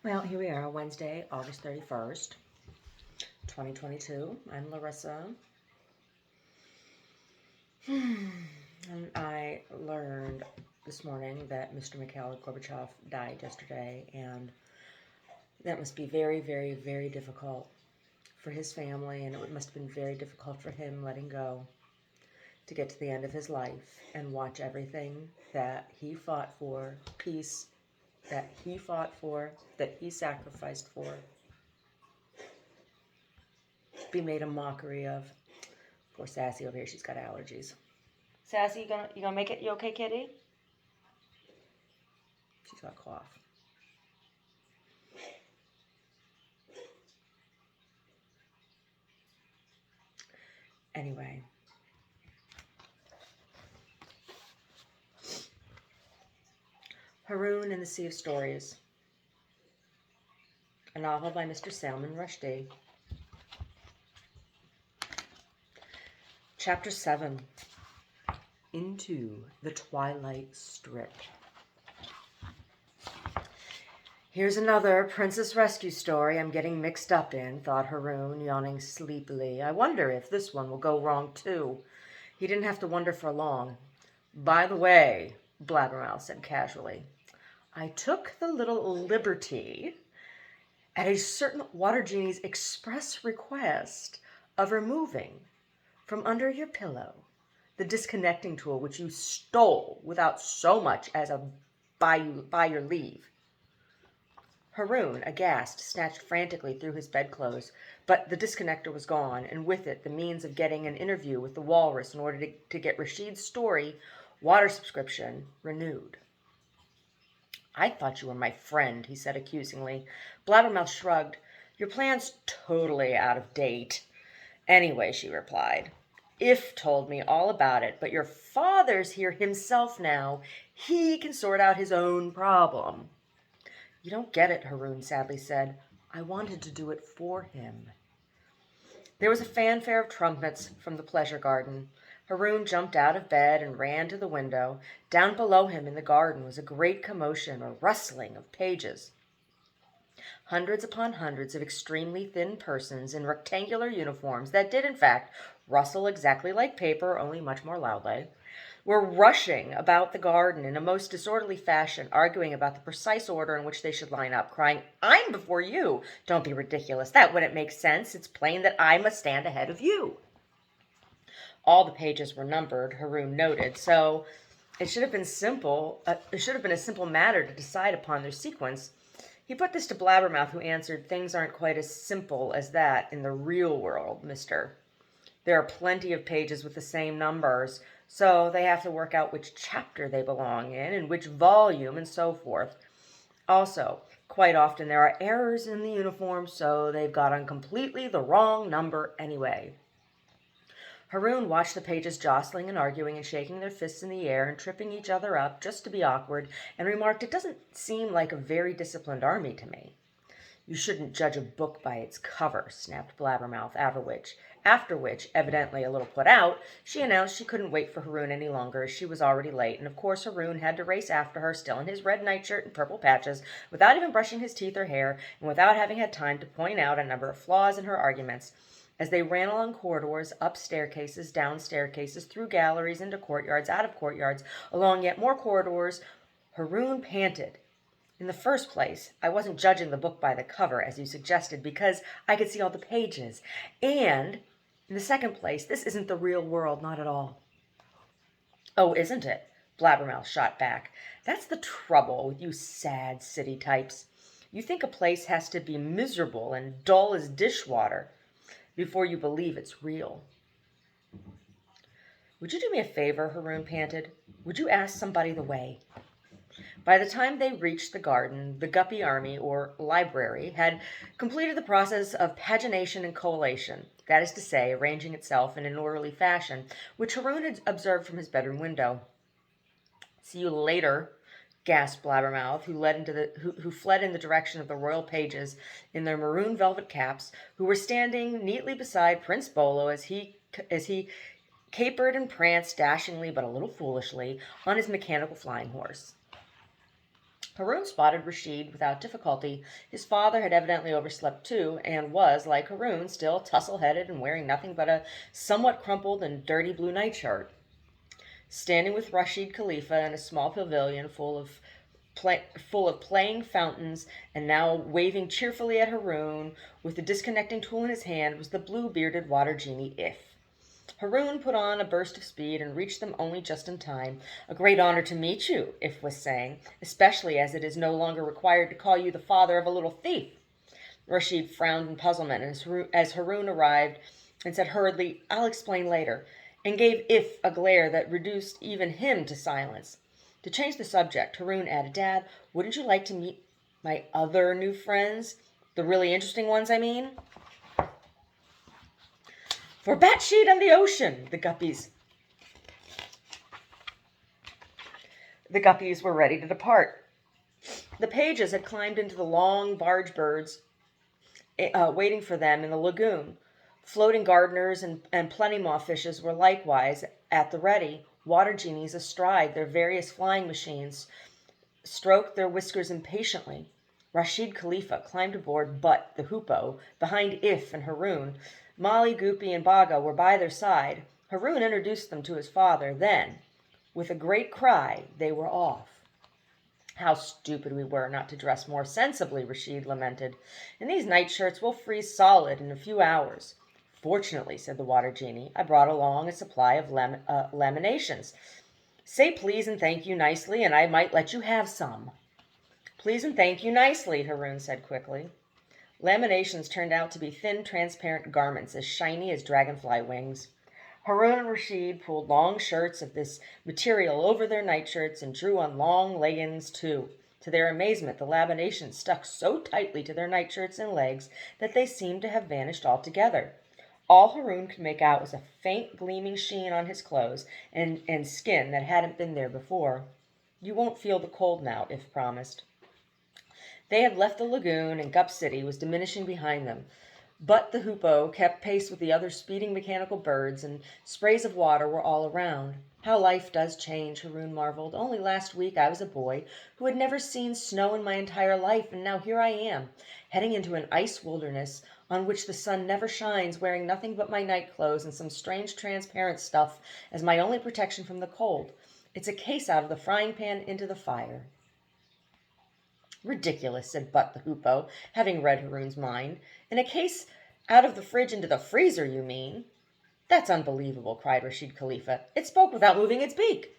Well, here we are, Wednesday, August 31st, 2022. I'm Larissa. And I learned this morning that Mr. Mikhail Gorbachev died yesterday, and that must be very, very, very difficult for his family, and it must have been very difficult for him letting go to get to the end of his life and watch everything that he fought for, peace that he fought for, that he sacrificed for, be made a mockery of. Poor Sassy over here, she's got allergies. Sassy, you gonna make it? You okay, kitty? She's got a cough. Anyway. Haroun and the Sea of Stories. A novel by Mr. Salman Rushdie. Chapter 7. Into the Twilight Strip. Here's another Princess Rescue story I'm getting mixed up in, thought Haroun, yawning sleepily. I wonder if this one will go wrong, too. He didn't have to wonder for long. By the way, Blabbermouth said casually, I took the little liberty, at a certain water genie's express request, of removing from under your pillow the disconnecting tool which you stole without so much as a by your leave. Haroun, aghast, snatched frantically through his bedclothes, but the disconnector was gone, and with it the means of getting an interview with the walrus in order to get Rashid's story water subscription renewed. I thought you were my friend, he said accusingly. Blabbermouth shrugged. Your plan's totally out of date. Anyway, she replied, If told me all about it, but your father's here himself now. He can sort out his own problem. You don't get it, Haroun sadly said. I wanted to do it for him. There was a fanfare of trumpets from the pleasure garden. Haroun jumped out of bed and ran to the window. Down below him in the garden was a great commotion, a rustling of pages. Hundreds upon hundreds of extremely thin persons in rectangular uniforms that did, in fact, rustle exactly like paper, only much more loudly, were rushing about the garden in a most disorderly fashion, arguing about the precise order in which they should line up, crying, I'm before you. Don't be ridiculous. That wouldn't make sense. It's plain that I must stand ahead of you. All the pages were numbered, Haroun noted, so it should have been simple. It should have been a simple matter to decide upon their sequence. He put this to Blabbermouth, who answered, Things aren't quite as simple as that in the real world, mister. There are plenty of pages with the same numbers, so they have to work out which chapter they belong in and which volume and so forth. Also, quite often there are errors in the uniform, so they've got on completely the wrong number anyway. Haroun watched the pages jostling and arguing and shaking their fists in the air and tripping each other up just to be awkward, and remarked, It doesn't seem like a very disciplined army to me. You shouldn't judge a book by its cover, snapped Blabbermouth, after which, evidently a little put out, she announced she couldn't wait for Haroun any longer, as she was already late, and of course Haroun had to race after her, still in his red nightshirt and purple patches, without even brushing his teeth or hair, and without having had time to point out a number of flaws in her arguments. As they ran along corridors, up staircases, down staircases, through galleries, into courtyards, out of courtyards, along yet more corridors, Haroun panted. In the first place, I wasn't judging the book by the cover, as you suggested, because I could see all the pages. And, in the second place, this isn't the real world, not at all. Oh, isn't it? Blabbermouth shot back. That's the trouble with you sad city types. You think a place has to be miserable and dull as dishwater before you believe it's real. Would you do me a favor, Haroun panted? Would you ask somebody the way? By the time they reached the garden, the Guppy Army, or library, had completed the process of pagination and collation, that is to say, arranging itself in an orderly fashion, which Haroun had observed from his bedroom window. See you later, gasped Blabbermouth, who fled in the direction of the royal pages in their maroon velvet caps, who were standing neatly beside Prince Bolo as he capered and pranced dashingly but a little foolishly on his mechanical flying horse. Haroun spotted Rashid without difficulty. His father had evidently overslept too, and was, like Haroun, still tussle-headed and wearing nothing but a somewhat crumpled and dirty blue nightshirt. Standing with Rashid Khalifa in a small pavilion full of playing fountains, and now waving cheerfully at Haroun with the disconnecting tool in his hand, was the blue-bearded water genie If. Haroun put on a burst of speed and reached them only just in time. "A great honor to meet you," If was saying, "especially as it is no longer required to call you the father of a little thief." Rashid frowned in puzzlement as Haroun arrived and said hurriedly, "I'll explain later," and gave If a glare that reduced even him to silence. To change the subject, Haroun added, "Dad, wouldn't you like to meet my other new friends? The really interesting ones, I mean?" "For Batsheet and the ocean," the guppies were ready to depart. The pages had climbed into the long barge birds waiting for them in the lagoon. Floating gardeners and plenty-maw fishes were likewise at the ready. Water genies astride their various flying machines stroked their whiskers impatiently. Rashid Khalifa climbed aboard Butt, the hoopoe, behind If and Haroun. Molly, Goopy, and Baga were by their side. Haroun introduced them to his father. Then, with a great cry, they were off. "How stupid we were not to dress more sensibly," Rashid lamented. "In these nightshirts we'll freeze solid in a few hours." "Fortunately," said the water genie, "I brought along a supply of laminations. Say please and thank you nicely, and I might let you have some." "Please and thank you nicely," Haroun said quickly. Laminations turned out to be thin, transparent garments as shiny as dragonfly wings. Haroun and Rashid pulled long shirts of this material over their nightshirts and drew on long leggings too. To their amazement, the laminations stuck so tightly to their nightshirts and legs that they seemed to have vanished altogether. All Haroun could make out was a faint gleaming sheen on his clothes and skin that hadn't been there before. "You won't feel the cold now," If promised. They had left the lagoon, and Gup City was diminishing behind them. But the hoopoe kept pace with the other speeding mechanical birds, and sprays of water were all around. "How life does change," Haroun marveled. "Only last week I was a boy who had never seen snow in my entire life, and now here I am, heading into an ice wilderness on which the sun never shines, wearing nothing but my night clothes and some strange transparent stuff as my only protection from the cold. It's a case out of the frying pan into the fire." "Ridiculous," said Butt the hoopoe, having read Haroun's mind. "In a case out of the fridge into the freezer, you mean?" "That's unbelievable," cried Rashid Khalifa. "It spoke without moving its beak."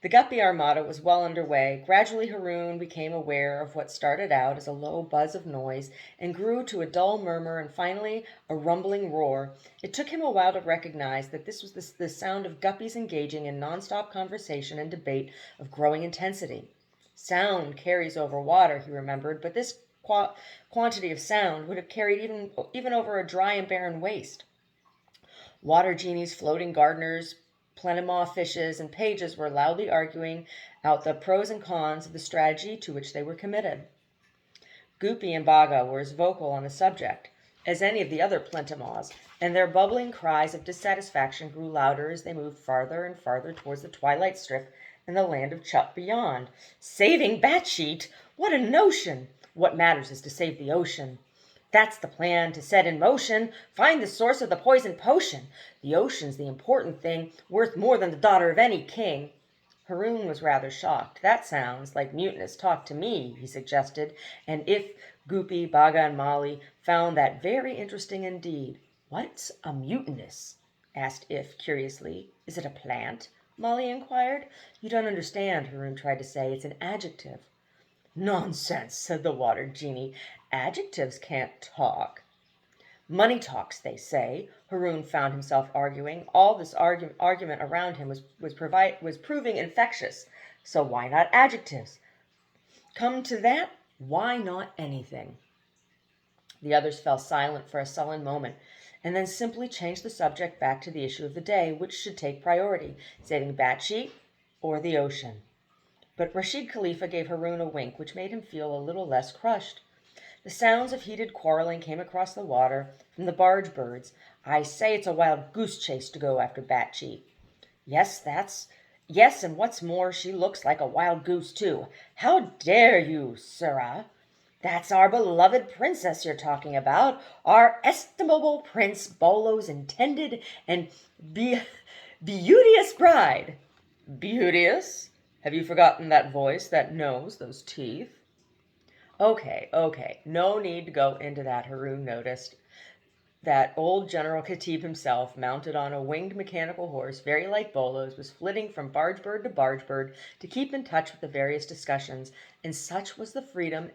The guppy armada was well under way. Gradually Haroun became aware of what started out as a low buzz of noise and grew to a dull murmur and finally a rumbling roar. It took him a while to recognize that this was the sound of guppies engaging in nonstop conversation and debate of growing intensity. Sound carries over water, he remembered, but this quantity of sound would have carried even over a dry and barren waste. Water genies, floating gardeners, plenty-maw fishes, and pages were loudly arguing out the pros and cons of the strategy to which they were committed. Goopy and Baga were as vocal on the subject as any of the other plenty-maws, and their bubbling cries of dissatisfaction grew louder as they moved farther and farther towards the twilight strip and the land of Chup beyond. "Saving Batsheet! What a notion! What matters is to save the ocean. That's the plan to set in motion. Find the source of the poison potion. The ocean's the important thing, worth more than the daughter of any king." Haroun was rather shocked. "That sounds like mutinous talk to me," he suggested, and If, Goopy, Baga, and Molly found that very interesting indeed. "What's a mutinous?" asked If curiously. "Is it a plant?" Molly inquired. "You don't understand," Haroun tried to say. "It's an adjective." "Nonsense," said the water genie. "Adjectives can't talk." "Money talks, they say," Haroun found himself arguing. All this argument around him was proving infectious. So why not adjectives? Come to that, why not anything? The others fell silent for a sullen moment, and then simply changed the subject back to the issue of the day, which should take priority, saving Batsheet or the ocean. But Rashid Khalifa gave Haroun a wink which made him feel a little less crushed. The sounds of heated quarreling came across the water from the barge birds. "I say it's a wild goose chase to go after Batsheet." "Yes, that's Yes, and what's more, she looks like a wild goose, too. How dare you, sirrah? That's our beloved princess you're talking about, our estimable Prince Bolo's intended and be- beauteous bride. Beauteous? Have you forgotten that voice, that nose, those teeth? Okay, no need to go into that, Haroun noticed. That old General Khatib himself, mounted on a winged mechanical horse, very like Bolo's, was flitting from barge bird to barge bird to keep in touch with the various discussions, and such was the freedom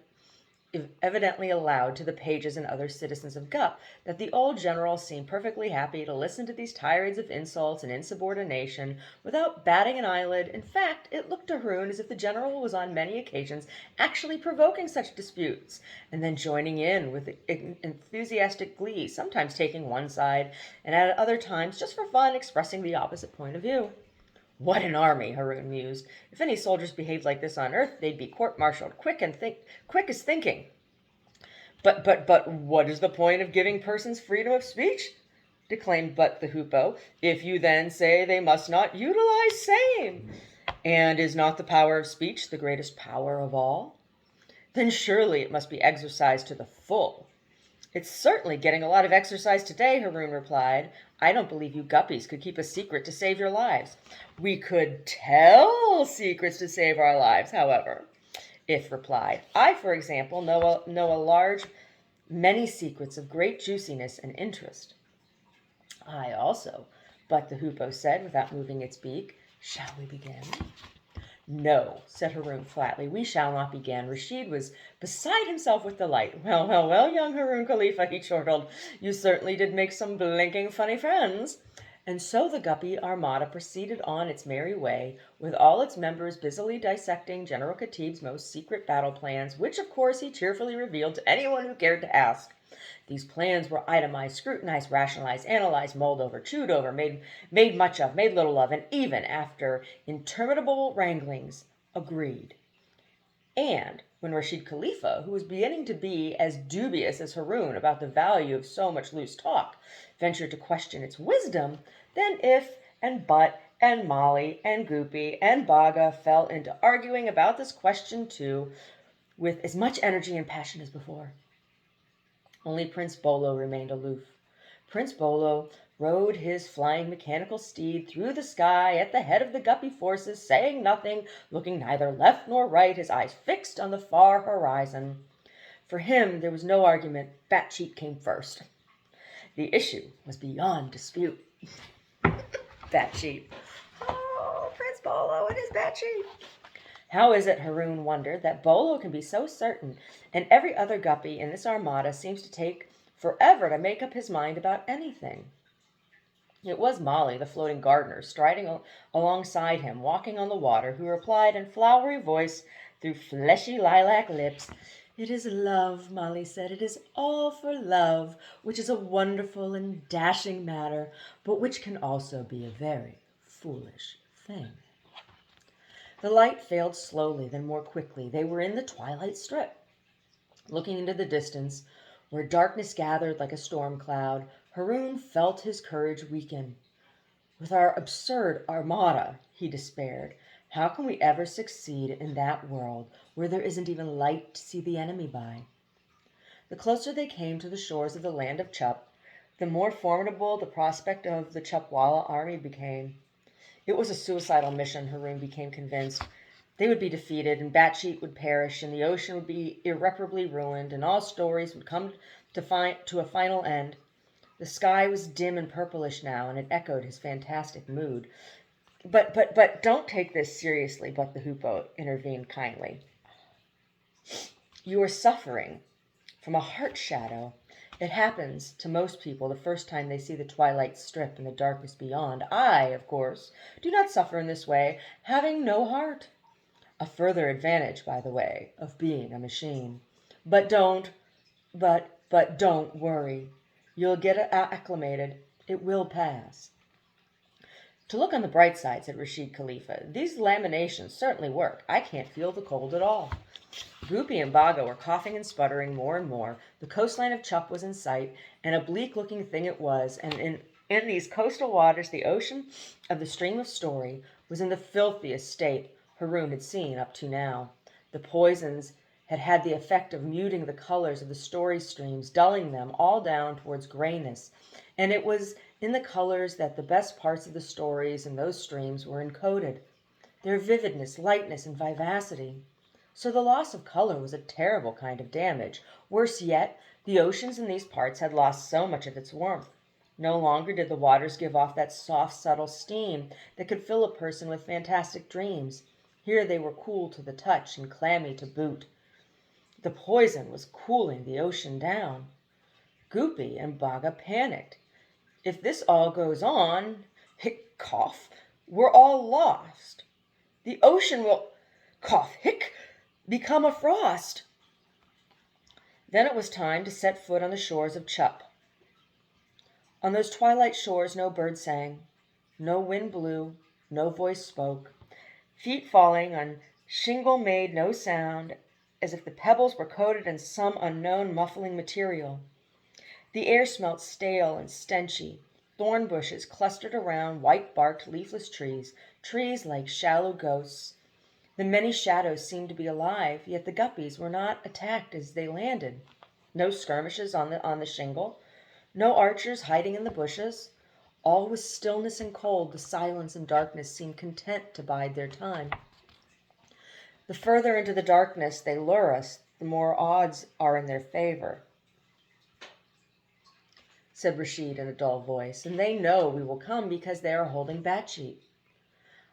evidently allowed to the pages and other citizens of Gup, that the old general seemed perfectly happy to listen to these tirades of insults and insubordination without batting an eyelid. In fact, it looked to Haroun as if the general was on many occasions actually provoking such disputes, and then joining in with enthusiastic glee, sometimes taking one side, and at other times, just for fun, expressing the opposite point of view. What an army, Haroun mused. If any soldiers behaved like this on earth, they'd be court-martialed, quick as thinking. But what is the point of giving persons freedom of speech? Declaimed Butt the Hoopoe, if you then say they must not utilize same. And is not the power of speech the greatest power of all? Then surely it must be exercised to the full. It's certainly getting a lot of exercise today, Haroun replied. I don't believe you guppies could keep a secret to save your lives. We could tell secrets to save our lives, however. If replied, I, for example, know many secrets of great juiciness and interest. I also, but the Hoopoe said without moving its beak. Shall we begin? No, said Haroun flatly, we shall not begin. Rashid was beside himself with delight. Well, young Haroun Khalifa, he chortled, you certainly did make some blinking funny friends. And so the Guppy Armada proceeded on its merry way, with all its members busily dissecting General Khatib's most secret battle plans, which of course he cheerfully revealed to anyone who cared to ask. These plans were itemized, scrutinized, rationalized, analyzed, mulled over, chewed over, made much of, made little of, and even after interminable wranglings, agreed. And when Rashid Khalifa, who was beginning to be as dubious as Haroun about the value of so much loose talk, ventured to question its wisdom, then If and But and Molly and Goopy and Baga fell into arguing about this question too, with as much energy and passion as before. Only Prince Bolo remained aloof. Prince Bolo rode his flying mechanical steed through the sky at the head of the Guppy forces, saying nothing, looking neither left nor right, his eyes fixed on the far horizon. For him there was no argument. Batcheat came first. The issue was beyond dispute. Batcheat. Oh, Prince Bolo and his Batcheat. How is it, Haroun wondered, that Bolo can be so certain, and every other Guppy in this armada seems to take forever to make up his mind about anything? It was Molly, the floating gardener, striding alongside him, walking on the water, who replied in flowery voice through fleshy lilac lips. It is love, Molly said. It is all for love, which is a wonderful and dashing matter, but which can also be a very foolish thing. The light failed slowly, then more quickly. They were in the twilight strip. Looking into the distance, where darkness gathered like a storm cloud, Haroun felt his courage weaken. With our absurd armada, he despaired, how can we ever succeed in that world where there isn't even light to see the enemy by? The closer they came to the shores of the land of Chup, the more formidable the prospect of the Chupwalla army became. It was a suicidal mission, Haroun became convinced. They would be defeated, and Batcheat would perish, and the ocean would be irreparably ruined, and all stories would come to a final end. The sky was dim and purplish now, and it echoed his fantastic mood. But don't take this seriously, But the Hoopoe intervened kindly. You are suffering from a heart shadow. It happens to most people the first time they see the twilight strip and the darkness beyond. I, of course, do not suffer in this way, having no heart. A further advantage, by the way, of being a machine. But don't worry. You'll get acclimated. It will pass. To look on the bright side, said Rashid Khalifa, these laminations certainly work. I can't feel the cold at all. Goopy and Baga were coughing and sputtering more and more. The coastline of Chup was in sight, and a bleak-looking thing it was, and in these coastal waters the ocean of the stream of story was in the filthiest state Haroun had seen up to now. The poisons had had the effect of muting the colors of the story streams, dulling them all down towards grayness, and it was in the colors that the best parts of the stories in those streams were encoded, their vividness, lightness, and vivacity. So the loss of color was a terrible kind of damage. Worse yet, the oceans in these parts had lost so much of its warmth. No longer did the waters give off that soft, subtle steam that could fill a person with fantastic dreams. Here they were cool to the touch and clammy to boot. The poison was cooling the ocean down. Goopy and Baga panicked. If this all goes on, hic cough, we're all lost. The ocean will, cough hic, become a frost. Then it was time to set foot on the shores of Chup. On those twilight shores no bird sang, no wind blew, no voice spoke. Feet falling on shingle made no sound, as if the pebbles were coated in some unknown muffling material. The air smelt stale and stenchy. Thorn bushes clustered around white-barked, leafless trees, trees like shallow ghosts. The many shadows seemed to be alive, yet the guppies were not attacked as they landed. No skirmishes on the shingle, no archers hiding in the bushes. All was stillness and cold. The silence and darkness seemed content to bide their time. The further into the darkness they lure us, the more odds are in their favor, said Rashid in a dull voice, and they know we will come because they are holding Batcheat.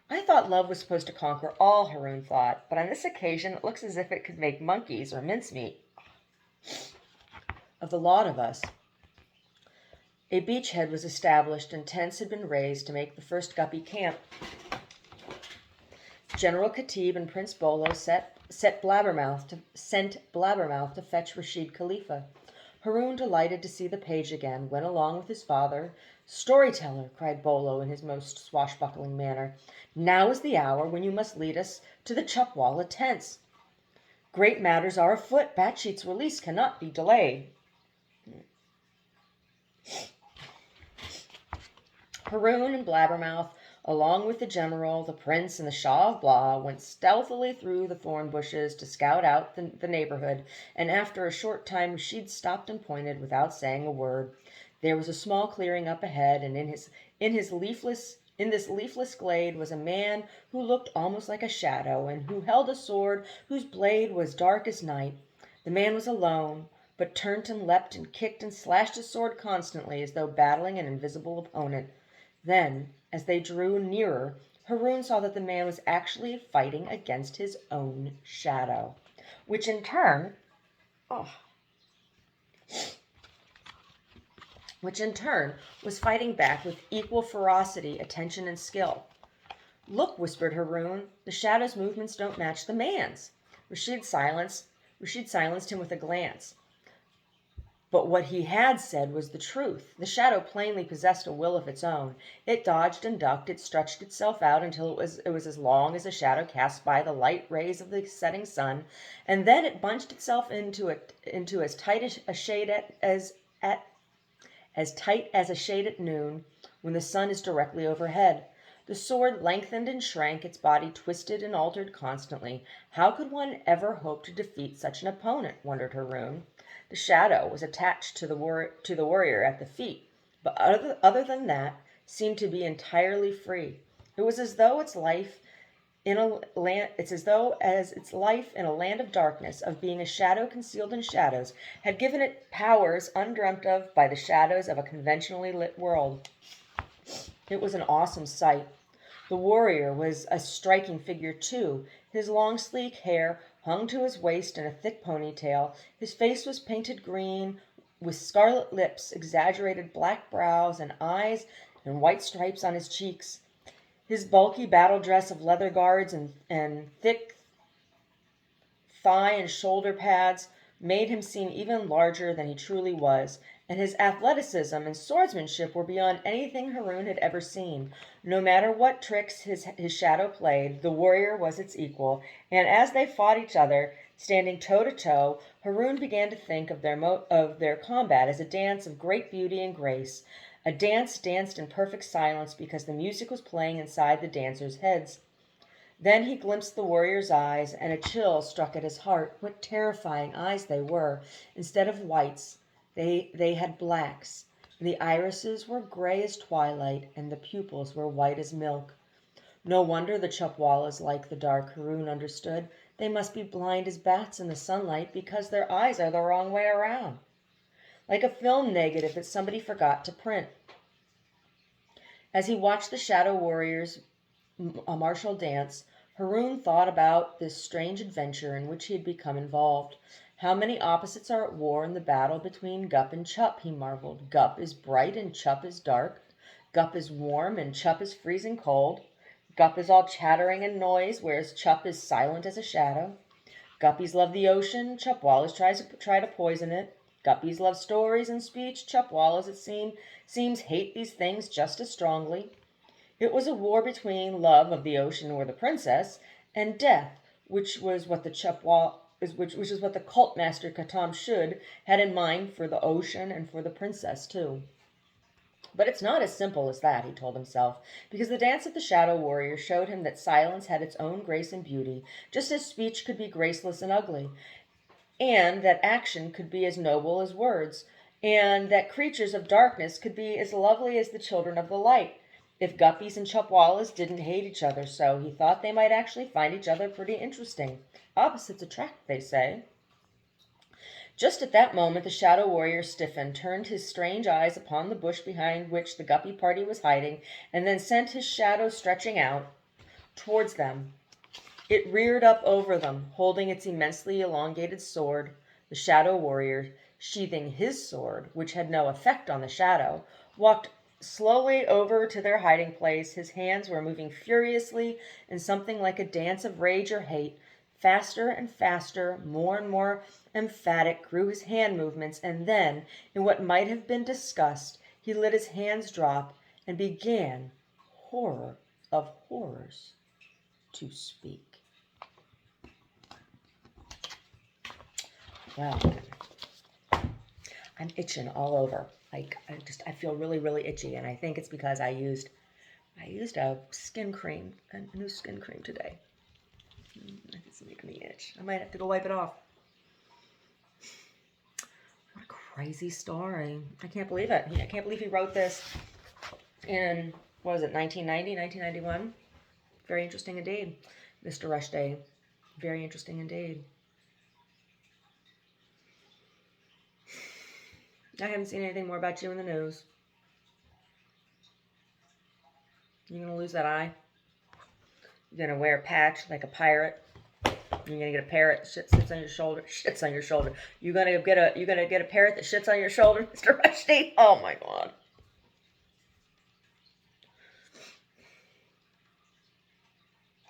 I thought love was supposed to conquer all, Haroun thought, but on this occasion it looks as if it could make monkeys or mincemeat of the lot of us. A beachhead was established and tents had been raised to make the first guppy camp. General Khatib and Prince Bolo sent Blabbermouth to fetch Rashid Khalifa. Haroun, delighted to see the page again, went along with his father. "Storyteller," cried Bolo in his most swashbuckling manner, "now is the hour when you must lead us to the Chupwalla tents. Great matters are afoot. Batcheat's release cannot be delayed." Haroun and Blabbermouth, along with the general, the prince, and the Shah of Blah, went stealthily through the thorn bushes to scout out the neighborhood, and after a short time Rashid stopped and pointed without saying a word. There was a small clearing up ahead, and in this leafless glade was a man who looked almost like a shadow, and who held a sword whose blade was dark as night. The man was alone, but turned and leapt and kicked and slashed his sword constantly, as though battling an invisible opponent. Then, as they drew nearer, Haroun saw that the man was actually fighting against his own shadow, which in turn was fighting back with equal ferocity, attention, and skill. "Look," whispered Haroun, "the shadow's movements don't match the man's." Rashid silenced him with a glance. But what he had said was the truth. The shadow plainly possessed a will of its own. It dodged and ducked, it stretched itself out until it was as long as a shadow cast by the light rays of the setting sun, and then it bunched itself into as tight a shade at noon, when the sun is directly overhead. The sword lengthened and shrank, its body twisted and altered constantly. How could one ever hope to defeat such an opponent, wondered Haroun. The shadow was attached to the warrior at the feet, but other than that, seemed to be entirely free. It was as though its life in a land of darkness, of being a shadow concealed in shadows, had given it powers undreamt of by the shadows of a conventionally lit world. It was an awesome sight. The warrior was a striking figure too. His long, sleek hair hung to his waist in a thick ponytail. His face was painted green, with scarlet lips, exaggerated black brows, and eyes, and white stripes on his cheeks. His bulky battle dress of leather guards and thick thigh and shoulder pads made him seem even larger than he truly was, and his athleticism and swordsmanship were beyond anything Haroun had ever seen. No matter what tricks his shadow played, the warrior was its equal, and as they fought each other, standing toe to toe, Haroun began to think of their combat as a dance of great beauty and grace, A dance danced in perfect silence because the music was playing inside the dancers' heads. Then he glimpsed the warrior's eyes, and a chill struck at his heart. What terrifying eyes they were! Instead of whites, they had blacks. The irises were gray as twilight, and the pupils were white as milk. No wonder the Chupwallas like the dark, Haroun understood. They must be blind as bats in the sunlight because their eyes are the wrong way around. Like a film negative that somebody forgot to print. As he watched the shadow warriors a martial dance, Haroun thought about this strange adventure in which he had become involved. How many opposites are at war in the battle between Gup and Chup, he marveled. Gup is bright and Chup is dark. Gup is warm and Chup is freezing cold. Gup is all chattering and noise, whereas Chup is silent as a shadow. Guppies love the ocean, Chupwallas try to poison it. Guppies love stories and speech, Chupwallas, it seems, hate these things just as strongly. It was a war between love of the ocean or the princess and death, which was what the which is what the cult master Katam Shud had in mind for the ocean and for the princess too. But it's not as simple as that, he told himself, because the dance of the shadow warrior showed him that silence had its own grace and beauty, just as speech could be graceless and ugly, and that action could be as noble as words, and that creatures of darkness could be as lovely as the children of the light. If Guppies and Chupwallas didn't hate each other so, he thought they might actually find each other pretty interesting. Opposites attract, they say. Just at that moment the shadow warrior stiffened, turned his strange eyes upon the bush behind which the Guppy party was hiding, and then sent his shadow stretching out towards them. It reared up over them, holding its immensely elongated sword. The shadow warrior, sheathing his sword, which had no effect on the shadow, walked slowly over to their hiding place. His hands were moving furiously in something like a dance of rage or hate. Faster and faster, more and more emphatic grew his hand movements, and then, in what might have been disgust, he let his hands drop and began, horror of horrors, to speak. Well, I'm itching all over. I feel really, really itchy, and I think it's because I used a skin cream, a new skin cream today. It's making me itch. I might have to go wipe it off. What a crazy story. I can't believe it. I can't believe he wrote this in, what was it, 1990, 1991? Very interesting indeed, Mr. Rushdie. Very interesting indeed. I haven't seen anything more about you in the news. You're going to lose that eye? You're going to wear a patch like a pirate? You're going to get a parrot that shits on your shoulder? Shits on your shoulder. You're going to get a parrot that shits on your shoulder, Mr. Rushdie? Oh, my God.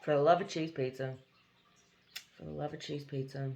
For the love of cheese pizza. For the love of cheese pizza.